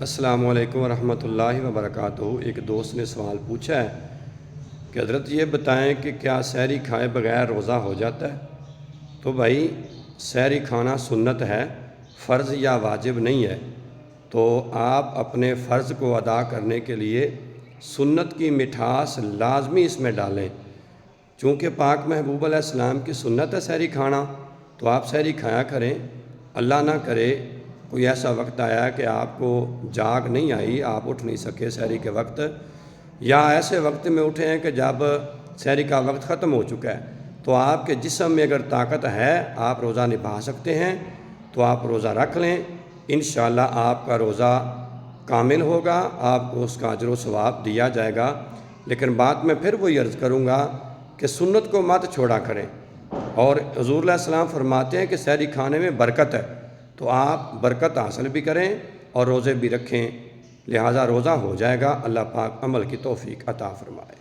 السلام علیکم ورحمۃ اللہ وبرکاتہ۔ ایک دوست نے سوال پوچھا ہے کہ حضرت یہ بتائیں کہ کیا سحری کھائے بغیر روزہ ہو جاتا ہے؟ تو بھائی سحری کھانا سنت ہے، فرض یا واجب نہیں ہے۔ تو آپ اپنے فرض کو ادا کرنے کے لیے سنت کی مٹھاس لازمی اس میں ڈالیں۔ چونکہ پاک محبوب علیہ السلام کی سنت ہے سحری کھانا، تو آپ سحری کھایا کریں۔ اللہ نہ کرے کوئی ایسا وقت آیا کہ آپ کو جاگ نہیں آئی، آپ اٹھ نہیں سکے سحری کے وقت، یا ایسے وقت میں اٹھے ہیں کہ جب سحری کا وقت ختم ہو چکا ہے، تو آپ کے جسم میں اگر طاقت ہے، آپ روزہ نبھا سکتے ہیں، تو آپ روزہ رکھ لیں۔ انشاءاللہ آپ کا روزہ کامل ہوگا، آپ کو اس کا اجر و ثواب دیا جائے گا۔ لیکن بعد میں پھر وہی عرض کروں گا کہ سنت کو مت چھوڑا کریں۔ اور حضور علیہ السلام فرماتے ہیں کہ سحری کھانے میں برکت ہے، تو آپ برکت حاصل بھی کریں اور روزے بھی رکھیں، لہٰذا روزہ ہو جائے گا۔ اللہ پاک عمل کی توفیق عطا فرمائے۔